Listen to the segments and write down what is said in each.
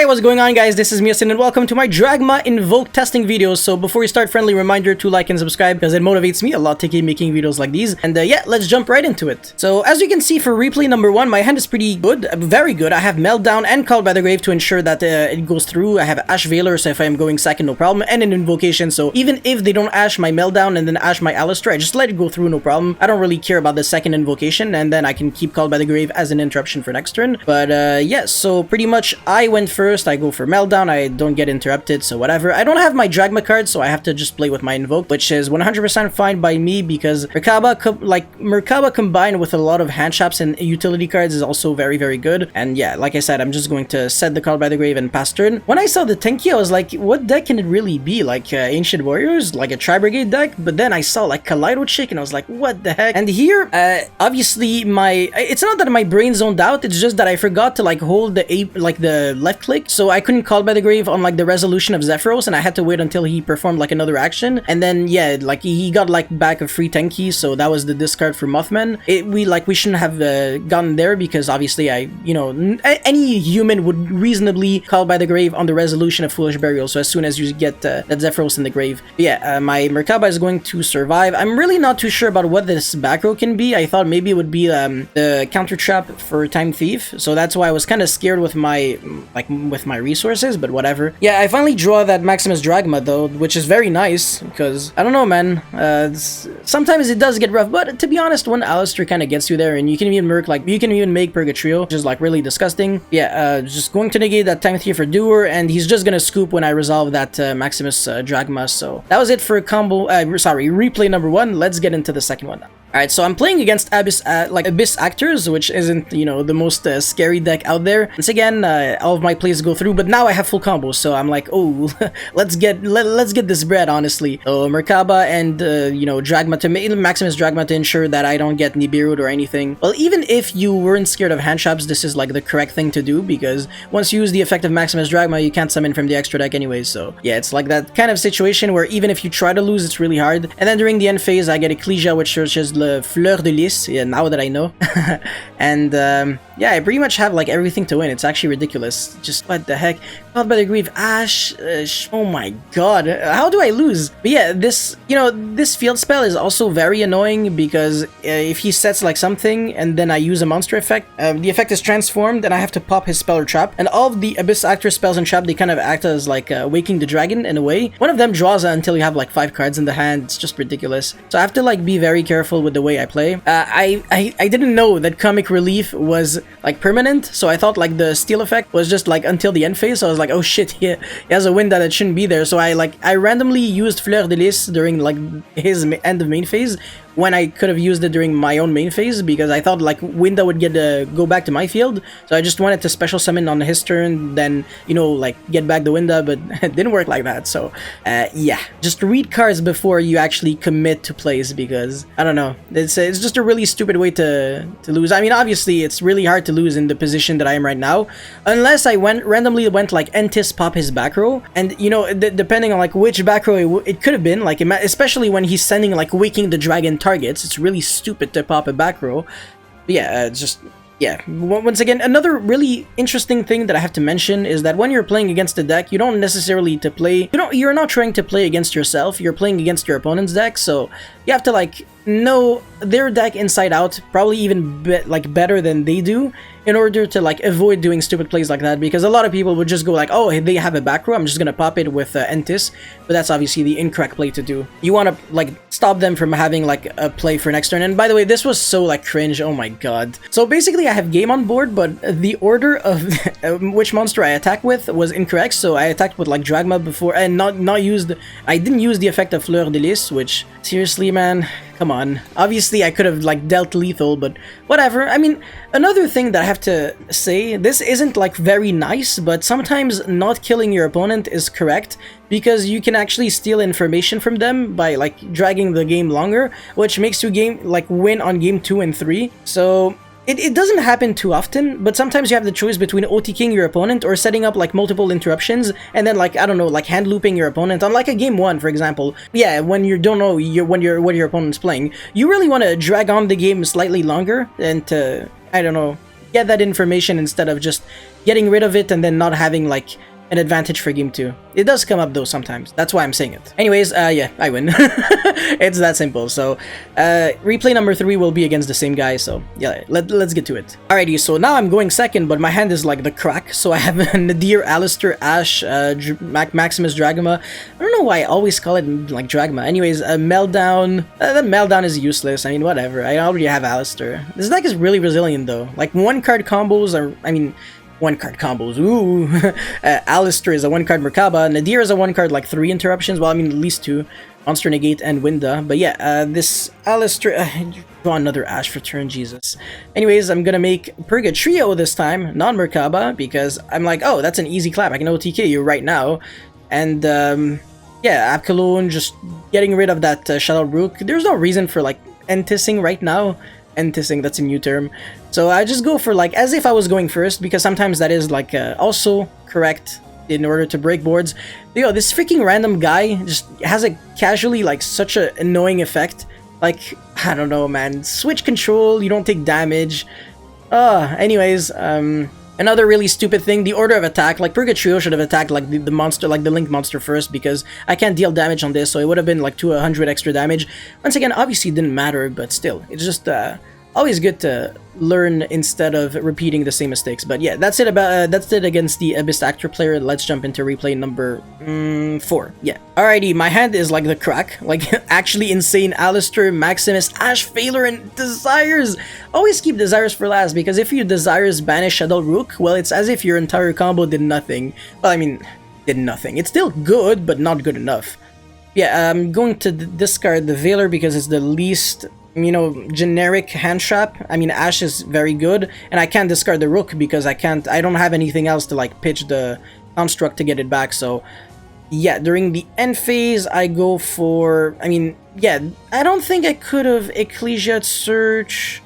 what's going on, guys? This is Miasin and welcome to my Dragma Invoked testing videos. So before we start, friendly reminder to like and subscribe because it motivates me a lot to keep making videos like these. And yeah, let's jump right into it. So as you can see for replay number 1, my hand is pretty good, very good. I have Meltdown and Called by the Grave to ensure that it goes through. I have Ash Veiler, so if I am going second, no problem, and an Invocation. So even if they don't Ash my Meltdown and then Ash my Alistair, I just let it go through, no problem. I don't really care about the second Invocation, and then I can keep Called by the Grave as an interruption for next turn. But yeah, so pretty much I went first. I go for Meltdown, I don't get interrupted, so whatever. I don't have my Dragma card, so I have to just play with my Invoked, which is 100% fine by me because Merkaba combined with a lot of hand traps and utility cards is also very good. And yeah, like I said, I'm just going to set the Call by the Grave and pass turn. When I saw the Tenki, I was like, what deck can it really be? Like Ancient Warriors? Like a Tri-Brigade deck? But then I saw like Kaleido Chick and I was like, what the heck? And here, obviously it's not that my brain zoned out, it's just that I forgot to like hold the left click, so I couldn't Call by the Grave on like the resolution of Zephyros, and I had to wait until he performed like another action. And then yeah, like he got like back a free Tenki, so that was the discard for Mothman. We shouldn't have gotten there because obviously any human would reasonably Call by the Grave on the resolution of Foolish Burial, so as soon as you get that Zephyros in the grave. But yeah, my Merkaba is going to survive. I'm really not too sure about what this back row can be. I thought maybe it would be the counter trap for Time Thief, so that's why I was kind of scared with my resources, but whatever. Yeah, I finally draw that Maximus Dragma though, which is very nice because I don't know, man. Sometimes it does get rough, but to be honest, when Alistair kind of gets you there, and you can even make Purgatrio, which is like really disgusting. Yeah, just going to negate that Time Thief for Doer, and he's just gonna scoop when I resolve that Maximus Dragma. So that was it for replay number 1. Let's get into the second one now. Alright, so I'm playing against Abyss Actors, which isn't, the most scary deck out there. Once again, all of my plays go through, but now I have full combos, so I'm like, oh, let's get this bread, honestly. So Merkaba and, Dragma to Maximus Dragma to ensure that I don't get Nibiru'd or anything. Well, even if you weren't scared of hand traps, this is like the correct thing to do, because once you use the effect of Maximus Dragma, you can't summon from the extra deck anyways, so yeah, it's like that kind of situation where even if you try to lose, it's really hard. And then during the end phase, I get Ecclesia, which searches the Fleur de Lys, yeah, now that I know. And yeah, I pretty much have like everything to win. It's actually ridiculous. Just what the heck? Called by the Grave, Ash, oh my god, how do I lose? But yeah, this field spell is also very annoying because if he sets like something and then I use a monster effect, the effect is transformed and I have to pop his spell or trap. And all of the Abyss Actor spells and trap, they kind of act as like Waking the Dragon in a way. One of them draws until you have like 5 cards in the hand. It's just ridiculous. So I have to like be very careful with the way I play. I didn't know that Comic Relief was like permanent, so I thought like the steal effect was just like until the end phase. So I was like, oh shit, he has a win that it shouldn't be there. So I randomly used Fleur de Lys during like his end of main phase when I could have used it during my own main phase, because I thought like Winda would go back to my field, so I just wanted to special summon on his turn, then like get back the Winda, but it didn't work like that. So yeah, just read cards before you actually commit to plays, because I don't know, it's just a really stupid way to lose. I mean, obviously it's really hard to lose in the position that I am right now, unless I randomly went like Entis pop his back row, and depending on like which back row it could have been, like especially when he's sending like Waking the Dragon targets, it's really stupid to pop a back row. But yeah, yeah, once again, another really interesting thing that I have to mention is that when you're playing against a deck, you don't necessarily you're not trying to play against yourself, you're playing against your opponent's deck, so you have to like know their deck inside out, probably even better than they do, in order to like avoid doing stupid plays like that, because a lot of people would just go like, oh, they have a back row, I'm just gonna pop it with Entis, but that's obviously the incorrect play to do. You want to like stop them from having like a play for next turn. And by the way, this was so like cringe, oh my god. So basically I have game on board, but the order of which monster I attack with was incorrect, so I attacked with like Dragma before, and I didn't use the effect of Fleur de Lys, which seriously, man, come on. Obviously, I could have like dealt lethal, but whatever. I mean, another thing that I have to say, this isn't like very nice, but sometimes not killing your opponent is correct, because you can actually steal information from them by like dragging the game longer, which makes you win on game 2 and 3. So it doesn't happen too often, but sometimes you have the choice between OTKing your opponent or setting up like multiple interruptions and then like, I don't know, like hand looping your opponent on like a game 1, for example. Yeah, when you don't know what your opponent's playing, you really want to drag on the game slightly longer and to, I don't know, get that information instead of just getting rid of it and then not having like an advantage for game 2. It does come up though sometimes. That's why I'm saying it. Anyways, yeah, I win. It's that simple. So, replay number 3 will be against the same guy. So, yeah, let's get to it. Alrighty, so now I'm going second, but my hand is like the crack. So I have Nadir, Alistair, Ashe, Maximus, Dragma. I don't know why I always call it like Dragma. Anyways, Meltdown. The Meltdown is useless. I mean, whatever. I already have Alistair. This deck is really resilient though. Like 1-card combos are, I mean, 1-card combos, ooh. Alistair is a 1-card Merkaba. Nadir is a 1-card, like 3 interruptions. Well, I mean, at least 2. Monster Negate and Winda. But yeah, this Alistair... draw another Ashe for turn, Jesus. Anyways, I'm gonna make Purga Trio this time, non-Merkaba, because I'm like, oh, that's an easy clap. I can OTK you right now. And, yeah, Apkalone, just getting rid of that Shadow Rook. There's no reason for, like, Entising right now. Entising, that's a new term. So I just go for like as if I was going first, because sometimes that is like also correct in order to break boards. Yo, this freaking random guy just has a casually like such an annoying effect. Like, I don't know, man. Switch control, you don't take damage. Anyways, another really stupid thing, the order of attack. Like Purga Trio should have attacked like the monster, like the Link monster first, because I can't deal damage on this, so it would have been like 100 extra damage. Once again, obviously it didn't matter, but still, it's just always good to learn instead of repeating the same mistakes. But yeah, that's it about that's it against the Abyss Actor player. Let's jump into replay number 4. Yeah. Alrighty, my hand is like the crack, like actually insane. Alistair, Maximus, Ashe, Phaler, and Desires. Always keep Desires for last, because if you Desires banish Shadow Rook, well, it's as if your entire combo did nothing. Well, I mean, did nothing. It's still good, but not good enough. Yeah, I'm going to discard the Veiler because it's the least, you know, generic hand trap. I mean, Ashe is very good, and I can't discard the Rook because I don't have anything else to like pitch the Construct to get it back. So yeah, during the end phase, I go for, I mean, yeah, I don't think I could have Ecclesiat Search.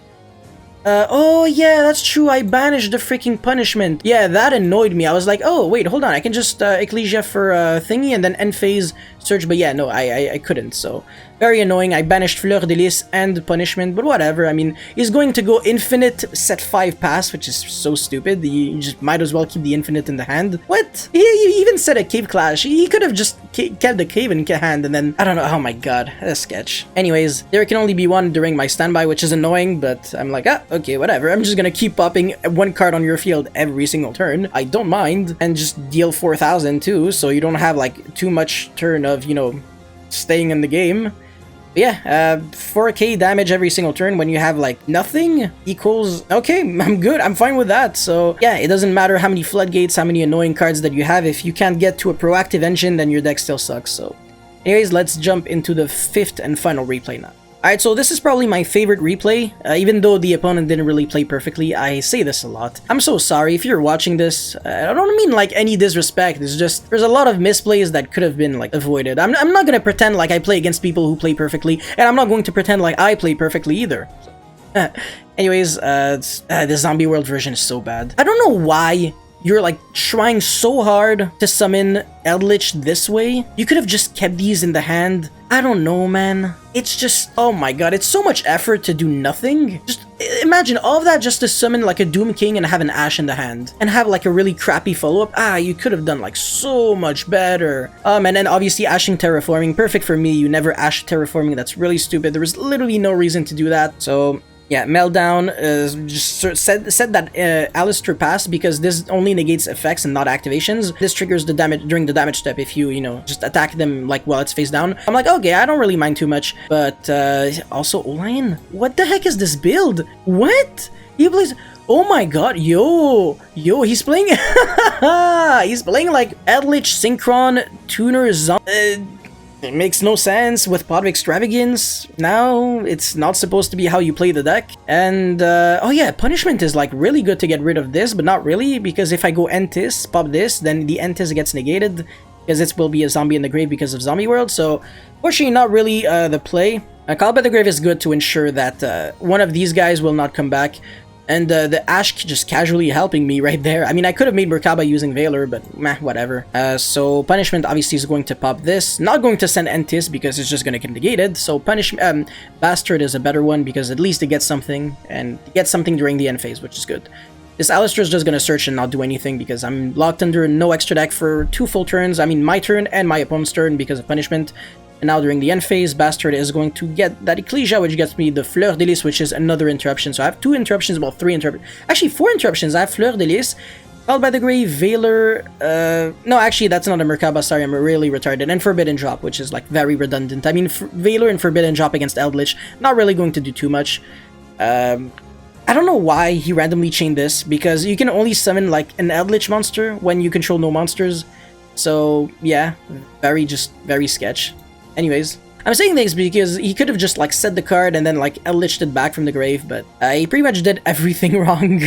Oh yeah, that's true, I banished the freaking punishment. Yeah, that annoyed me. I was like, oh wait, hold on, I can just Ecclesia for thingy and then end phase search, but yeah, no, I couldn't, so very annoying. I banished Fleur de Lis and punishment, but whatever. I mean, he's going to go infinite set 5 pass, which is so stupid. You just might as well keep the infinite in the hand. What? He even said a cave clash. He could have just kept the cave in hand and then, I don't know, oh my god, that's sketch. Anyways, there can only be one during my standby, which is annoying, but I'm like, okay, whatever. I'm just gonna keep popping 1 card on your field every single turn. I don't mind, and just deal 4,000 too, so you don't have like too much turn of, you know, staying in the game. But yeah, 4k damage every single turn when you have like nothing equals, okay, I'm good, I'm fine with that. So yeah, it doesn't matter how many floodgates, how many annoying cards that you have. If you can't get to a proactive engine, then your deck still sucks. So anyways, let's jump into the 5th and final replay now. Alright, so this is probably my favorite replay, even though the opponent didn't really play perfectly. I say this a lot. I'm so sorry if you're watching this. I don't mean like any disrespect, it's just there's a lot of misplays that could have been like avoided. I'm not gonna pretend like I play against people who play perfectly, and I'm not going to pretend like I play perfectly either. Anyways, the Zombie World version is so bad. I don't know why you're like trying so hard to summon Eldritch this way. You could have just kept these in the hand. I don't know, man. It's just, oh my god, it's so much effort to do nothing. Just imagine all of that just to summon like a Doom King and have an Ashe in the hand. And have like a really crappy follow-up. You could have done like so much better. And then obviously Ashing Terraforming, perfect for me. You never Ash Terraforming, that's really stupid. There was literally no reason to do that. So yeah, Meltdown just said that Alistair passed because this only negates effects and not activations. This triggers the damage during the damage step if you know, just attack them like while it's face down. I'm like, okay, I don't really mind too much. But also, Olayan, what the heck is this build? What? He plays... Oh my god, yo, he's playing... he's playing like Eldritch Synchron Tuner Zombie... It makes no sense with Pot of Extravagance. Now, it's not supposed to be how you play the deck. And, oh yeah, Punishment is like really good to get rid of this, but not really, because if I go Entis, pop this, then the Entis gets negated, because it will be a zombie in the grave because of Zombie World. So, fortunately, not really the play. Call by the Grave is good to ensure that one of these guys will not come back. And the Ash just casually helping me right there. I mean, I could have made Merkaba using Valor, but meh, whatever. So punishment obviously is going to pop this. Not going to send Entis because it's just going to get negated. So Bastard is a better one because at least it gets something, and it gets something during the end phase, which is good. This Alistair is just going to search and not do anything because I'm locked under no extra deck for 2 full turns. I mean, my turn and my opponent's turn because of punishment. And now during the end phase, Bastard is going to get that Ecclesia, which gets me the Fleur de Lis, which is another interruption. So I have 2 interruptions, well, 3 interruptions. Actually, 4 interruptions. I have Fleur de Lis, Called by the Grave, Valor, no, actually, that's not a Merkaba, sorry, I'm really retarded, and Forbidden Drop, which is, like, very redundant. I mean, Valor and Forbidden Drop against Eldritch, not really going to do too much. I don't know why he randomly chained this, because you can only summon, like, an Eldritch monster when you control no monsters. So, yeah, very sketch. Anyways, I'm saying this because he could have just, like, set the card and then, like, Eldritched it back from the grave, but he pretty much did everything wrong.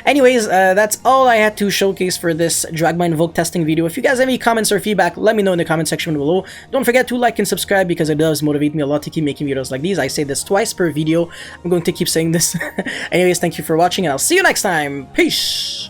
Anyways, that's all I had to showcase for this Dragma Invoked testing video. If you guys have any comments or feedback, let me know in the comment section below. Don't forget to like and subscribe because it does motivate me a lot to keep making videos like these. I say this twice per video. I'm going to keep saying this. Anyways, thank you for watching, and I'll see you next time. Peace!